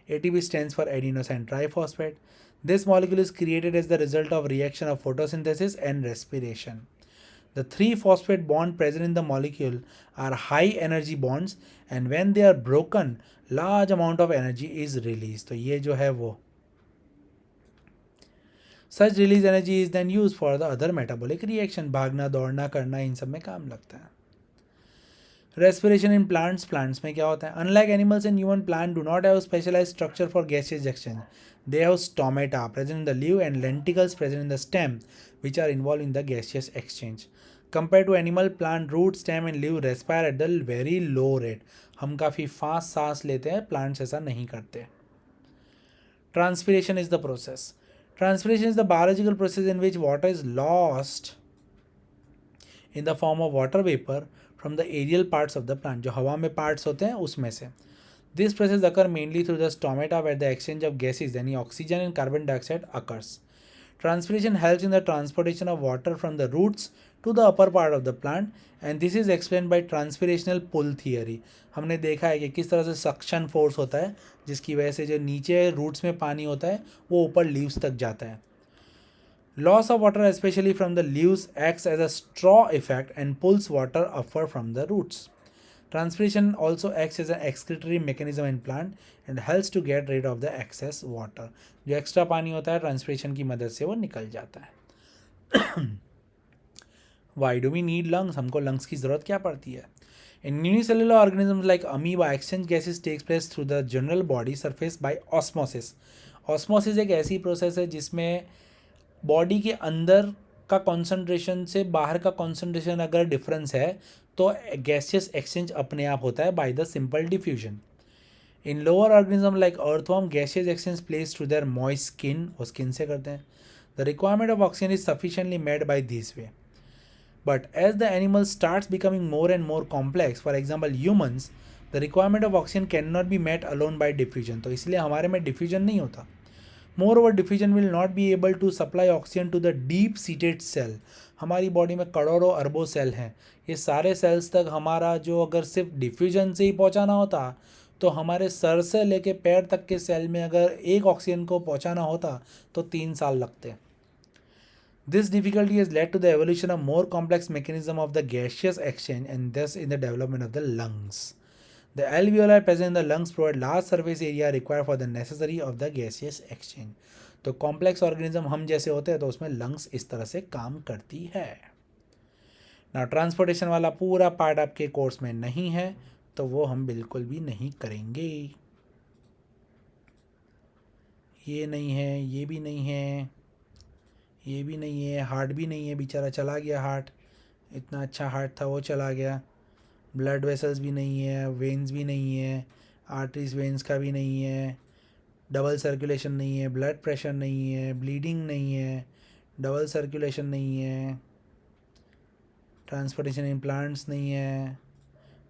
ATP stands for adenosine triphosphate. This molecule is created as the result of reaction of photosynthesis and respiration. The three phosphate bonds present in the molecule are high energy bonds, and when they are broken, large amount of energy is released. तो ये जो है वो such released energy is then used for the other metabolic reaction. भागना दौड़ना करना इन सब में काम लगता है. Respiration in plants में क्या होता है? Unlike animals and human, plants do not have specialized structure for gaseous exchange. They have stomata present in the leaf and lenticles present in the stem, which are involved in the gaseous exchange. Compared to animal, plant root, stem and leaf respire at the very low rate. हम काफ़ी fast सांस लेते हैं, plants ऐसा नहीं करते. Transpiration is the process. Transpiration is the biological process in which water is lost in the form of water vapor from the aerial parts of the plant. जो हवा में parts होते हैं उसमें से. This process occur mainly through the stomata where the exchange of gases, यानी oxygen and carbon dioxide occurs. Transpiration helps in the transportation of water from the roots to the upper part of the plant, and this is explained by transpirational pull theory. हमने देखा है कि किस तरह से suction force होता है जिसकी वजह से जो नीचे रूट्स में पानी होता है वो ऊपर लीव्स तक जाता है. Loss of water, especially from the leaves, acts as a straw effect and pulls water upward from the roots. Transpiration also acts as an excretory mechanism in plant and helps to get rid of the excess water. जो extra पानी होता है transpiration की मदद से वो निकल जाता है. Why do we need lungs? हमको lungs की ज़रूरत क्या पड़ती है? In unicellular organisms like amoeba, exchange gases takes place through the general body surface by osmosis. Osmosis एक ऐसी प्रोसेस है जिसमें बॉडी के अंदर का कॉन्सेंट्रेशन से बाहर का कॉन्सेंट्रेशन अगर डिफरेंस है तो गैसियस एक्सचेंज अपने आप होता है bye the simple diffusion. In lower organism like earthworm, gaseous exchange place through their moist skin, वो स्किन से करते हैं. The requirement of oxygen is sufficiently made by this way. But as the animal starts becoming more and more complex, for example humans, the requirement of oxygen cannot be met alone by diffusion. तो इसलिए हमारे में diffusion नहीं होता. Moreover, diffusion will not be able to supply oxygen to the deep-seated cell. हमारी body में करोड़ों अरबों सेल हैं. ये सारे सेल्स तक हमारा जो अगर सिर्फ डिफ्यूजन से ही पहुंचाना होता तो हमारे सर से लेके पैर तक के सेल में अगर एक ऑक्सीजन को पहुंचाना होता तो 3 साल लगते. This difficulty has led to the evolution of more complex mechanism of the gaseous exchange and thus in the development of the lungs. The alveoli present in the lungs provide large surface area required for the necessary of the gaseous exchange. तो complex organism हम जैसे होते हैं तो उसमें lungs इस तरह से काम करती है. ना ट्रांसपोर्टेशन वाला पूरा पार्ट आपके कोर्स में नहीं है तो वो हम बिल्कुल भी नहीं करेंगे. ये नहीं है, ये भी नहीं है, ये भी नहीं है, हार्ट भी नहीं है, बेचारा चला गया. हार्ट इतना अच्छा हार्ट था वो चला गया. ब्लड वेसल्स भी नहीं है, वेन्स भी नहीं है, आर्टरीज वेन्स का भी नहीं है, डबल सर्कुलेशन नहीं है, ब्लड प्रेशर नहीं है, ब्लीडिंग नहीं है, डबल सर्कुलेशन नहीं है, ट्रांसपोर्टेशन इन प्लांट्स नहीं है,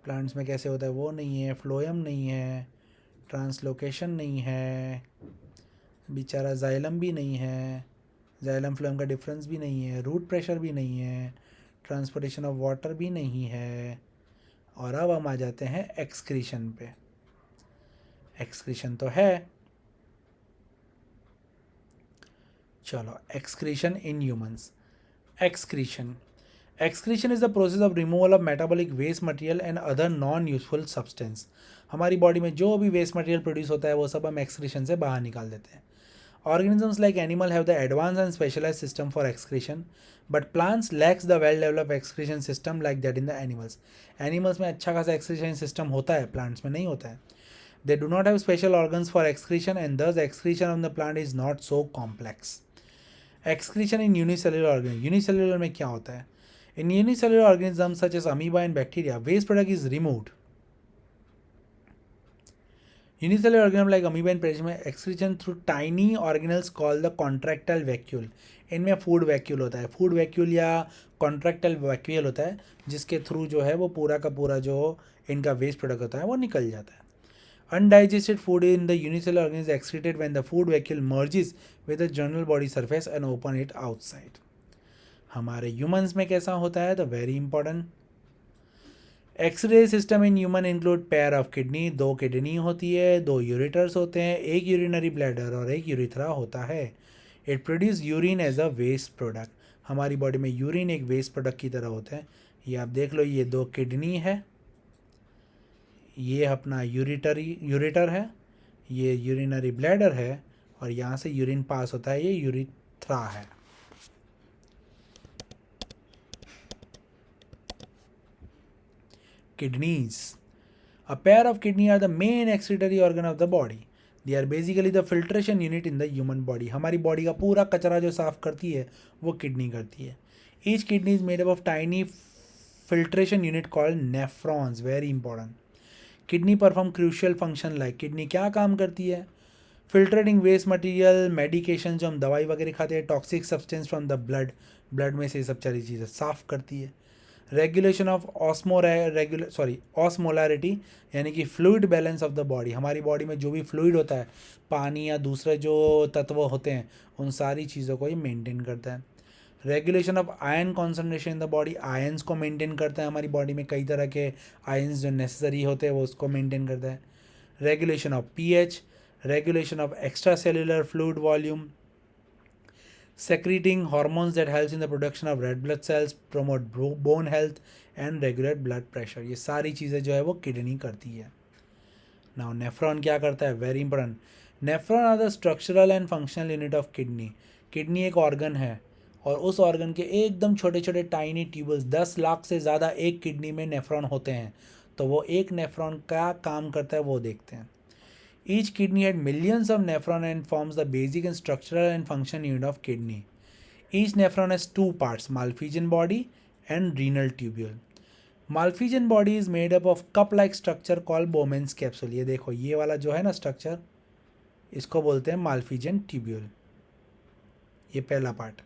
प्लांट्स में कैसे होता है वो नहीं है, फ्लोएम नहीं है, ट्रांसलोकेशन नहीं है, बेचारा जाइलम भी नहीं है, जाइलम फ्लोएम का डिफरेंस भी नहीं है, रूट प्रेशर भी नहीं है, ट्रांसपोर्टेशन ऑफ वाटर भी नहीं है। और अब हम आ जाते हैं एक्सक्रीशन पे। एक्सक्रीशन तो है, चलो excretion in humans. Excretion excretion is the process of removal of metabolic waste material and other non useful substance। हमारी बॉडी में जो भी वेस्ट मटेरियल प्रोड्यूस होता है वो सब हम एक्सक्रीशन से बाहर निकाल देते हैं। Organisms like animal have the advanced and specialized system for excretion, but plants lacks the well-developed excretion system like that in the animals। Animals में अच्छा खासा excretion system होता है, plants में नहीं होता है। They do not have special organs for excretion and thus excretion of the plant is not so complex। Excretion in unicellular organism, unicellular में क्या होता है? In unicellular organisms such as amoeba and bacteria, waste product is removed। Unicellular organism like amoeba and bacteria में excretion through tiny organelles called the contractile vacuole। इनमें food vacuole होता है, food vacuole या contractile vacuole होता है, जिसके through जो है वो पूरा का पूरा जो इनका वेस्ट प्रोडक्ट होता है वो निकल जाता है। Undigested food in the unicellular organism is excreted when the food vacuole merges with the general body surface and open it outside। हमारे ह्यूमंस में कैसा होता है, तो very important. Excretory system in human include pair of kidney, दो kidney होती है, दो यूरेटर्स होते हैं, एक यूरिनरी ब्लैडर और एक यूरिथ्रा होता है। It produce urine as a waste product. हमारी बॉडी में यूरिन एक वेस्ट प्रोडक्ट की तरह होता है। ये आप देख लो, ये दो किडनी है, ये अपना यूरेटर है, ये यूरिनरी ब्लैडर है, और यहाँ से यूरिन पास होता है, ये यूरिथ्रा है। Kidneys, a pair of kidney are the main excretory organ of the body। They are basically the filtration unit in the human body। हमारी बॉडी का पूरा कचरा जो साफ करती है वो किडनी करती है। Each kidney is made up of tiny filtration unit called nephrons। Very important। Kidney perform crucial function like, kidney क्या काम करती है? फिल्टरिंग वेस्ट मटेरियल, मेडिकेशन जो हम दवाई वगैरह खाते हैं, toxic substance from the blood, blood में से ये सब सारी चीज़ें साफ करती है। रेगुलेशन ऑफ ऑस्मोलैरिटी, यानी कि fluid balance of the body. हमारी बॉडी में जो भी फ्लूइड होता है, पानी या दूसरे जो तत्व होते हैं, उन सारी चीज़ों को ये मेंटेन करता है। Regulation of ion concentration in the body, ions को मेंटेन करता है। हमारी बॉडी में कई तरह के आयन्स जो नेसेसरी होते हैं वो उसको मेंटेन करता है। Regulation of pH, regulation of extra cellular fluid volume, secreting hormones that helps in the production of red blood cells, promote bone health and regulate blood pressure। ये सारी चीज़ें जो है वो किडनी करती है। नाउ नेफ्रॉन क्या करता है, very important. Nephron are the structural and functional unit of kidney. Kidney एक ऑर्गन है और उस ऑर्गन के एकदम छोटे छोटे टाइनी ट्यूबल्स, 10 लाख से ज़्यादा एक किडनी में नेफ्रॉन होते हैं। तो वो एक नेफ्रॉन का काम करता है वो देखते हैं। Each kidney had millions of nephron and forms the basic and structural and function unit of kidney। Each nephron has two parts, Malpighian body and renal tubule। Malpighian body is made up of cup-like structure called Bowman's capsule। ये देखो, ये वाला जो है ना structure, इसको बोलते हैं Malpighian tubule। ये पहला part,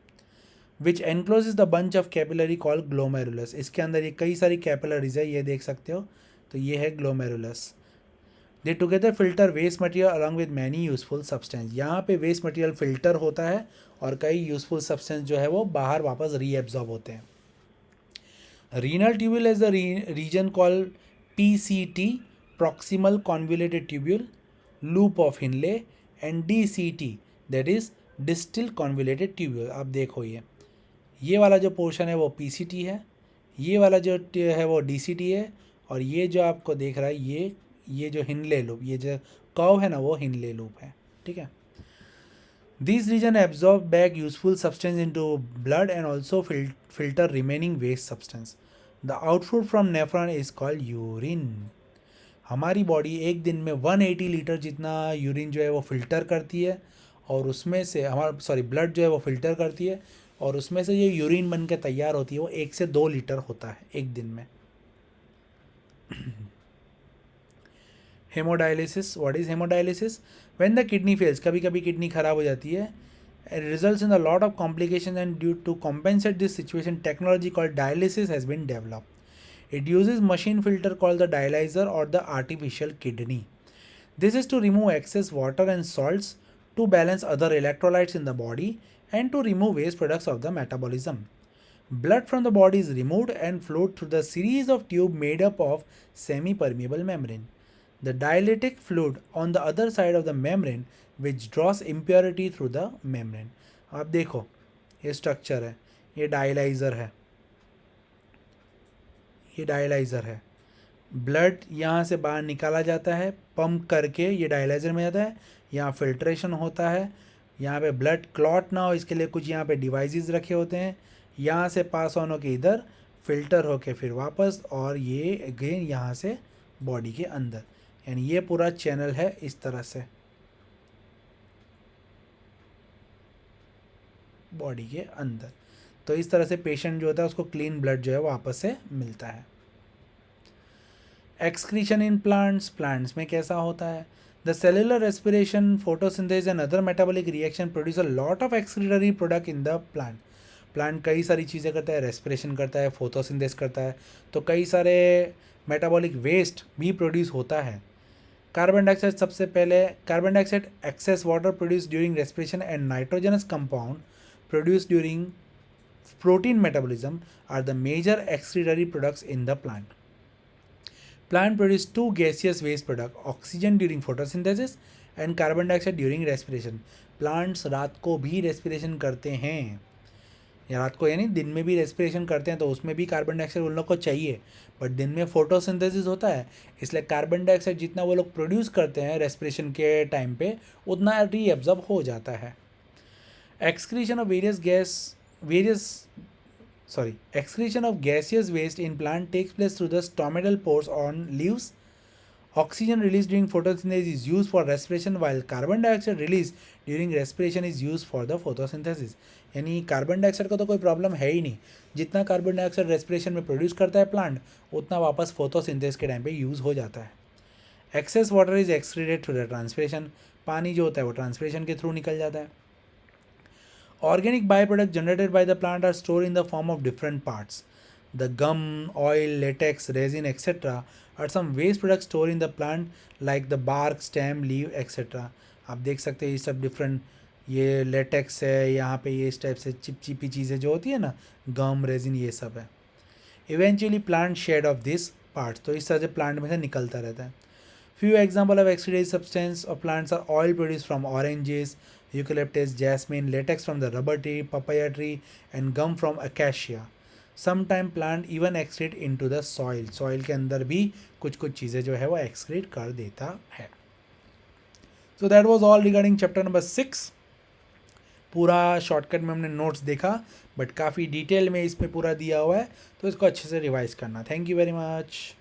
which encloses the bunch of capillary called glomerulus। इसके अंदर ये कई सारी कैपिलरीज है, ये देख सकते हो, तो ये है glomerulus। They together filter waste material along with many useful substance. यहाँ पे वेस्ट मटेरियल फिल्टर होता है और कई यूजफुल सब्सटेंस जो है वो बाहर वापस रीएब्जॉर्ब होते हैं। Renal tubule is the region called PCT, proximal convoluted tubule, loop of Henle, and DCT, that is distal convoluted tubule. आप देखो, ये वाला जो पोर्शन है वो PCT है, ये वाला जो है वो DCT है, और ये जो आपको देख रहा है ये जो हिनले लूप, ये जो कर्व है ना वो हिनले लूप है, ठीक है। This region absorb back useful substance into blood and also filter remaining waste substance. The output from nephron is called urine. हमारी बॉडी एक दिन में 180 लीटर जितना यूरिन जो है वो फिल्टर करती है, और उसमें से ब्लड जो है वो फिल्टर करती है, और उसमें से ये यूरिन बन के तैयार होती है वो 1 से 2 लीटर होता है एक दिन में। Hemodialysis, what is hemodialysis? When the kidney fails, कभी कभी किडनी खराब हो जाती है, It results in a lot of complications, and due to compensate this situation, technology called dialysis has been developed. It uses machine filter called the dialyzer or the artificial kidney. This is to remove excess water and salts, to balance other electrolytes in the body, and to remove waste products of the metabolism. Blood from the body is removed and flowed through the series of tubes made up of semi-permeable membrane. The dialytic fluid on the other side of the membrane which draws impurity through the membrane. आप देखो ये structure है, ये dialyser है, ये dialyser है. Blood यहाँ से बाहर निकाला जाता है, पंप करके ये डायलाइज़र में जाता है, यहाँ फिल्ट्रेशन होता है, यहाँ पे ब्लड क्लॉट ना हो इसके लिए कुछ यहाँ पे डिवाइसेस रखे होते हैं, यहाँ से पास ऑन होके इधर फिल्टर होके फिर वापस, और ये अगेन यहाँ से बॉडी के अंदर. यानी ये पूरा चैनल है इस तरह से बॉडी के अंदर. तो इस तरह से पेशेंट जो होता है उसको क्लीन ब्लड जो है वापस से मिलता है. एक्सक्रीशन इन प्लांट्स में कैसा होता है? The cellular respiration, photosynthesis and other metabolic reaction produce a lot of excretory product in the plant. Plant कई सारी चीज़ें करता है, रेस्पिरेशन करता है, फोटोसिंथेसिस करता है, तो कई सारे मेटाबॉलिक वेस्ट भी प्रोड्यूस होता है. कार्बन डाइऑक्साइड सबसे पहले, carbon dioxide excess water produce during respiration and nitrogenous compound produce during protein metabolism are the major excretory products in the plant. Plant produce two gaseous waste products, oxygen during photosynthesis and carbon dioxide during respiration. Plants रात को भी respiration करते हैं, या रात को यानी दिन में भी respiration करते हैं, तो उसमें भी कार्बन डाइऑक्साइड उन लोग को चाहिए, बट दिन में फोटोसिंथेसिस होता है, इसलिए कार्बन डाइऑक्साइड जितना वो लोग प्रोड्यूस करते हैं रेस्पिरेशन के टाइम पे उतना रीअब्जॉर्ब हो जाता है. Excretion of excretion of gaseous waste in plant takes place through the stomatal pores on leaves. Oxygen released during photosynthesis is used for respiration, while carbon dioxide released during respiration is used for the photosynthesis. यानी carbon dioxide का तो कोई problem है ही नहीं, जितना carbon dioxide respiration में produce करता है प्लांट उतना वापस फोटोसिंथेसिस के टाइम पे यूज़ हो जाता है. Excess water is excreted through the transpiration. पानी जो होता है वो ट्रांसपिरेशन के थ्रू निकल जाता है. Organic byproducts generated by the plant are stored in the form of different parts. The gum, oil, latex, resin, etc. are some waste products stored in the plant like the bark, stem, leaf, etc. आप देख सकते हैं ये सब different, ये latex है, यहाँ पे ये इस टाइप से चिपचिपी चीज़ें जो होती है ना, गम, रेजिन, ये सब है. Eventually plant shed off this parts, तो इस तरह से प्लांट में से निकलता रहता है. Few examples of excreted substance of plants are oil produced from oranges, eucalyptus, jasmine, latex from the rubber tree, papaya tree, and gum from acacia. Sometimes plant even excrete into the soil. Soil के अंदर भी कुछ कुछ चीज़ें जो है वो excrete कर देता है. So that was all regarding chapter number 6. पूरा शॉर्टकट में हमने नोट्स देखा, बट काफ़ी डिटेल में इसमें पूरा दिया हुआ है, तो इसको अच्छे से रिवाइज करना. Thank you very much.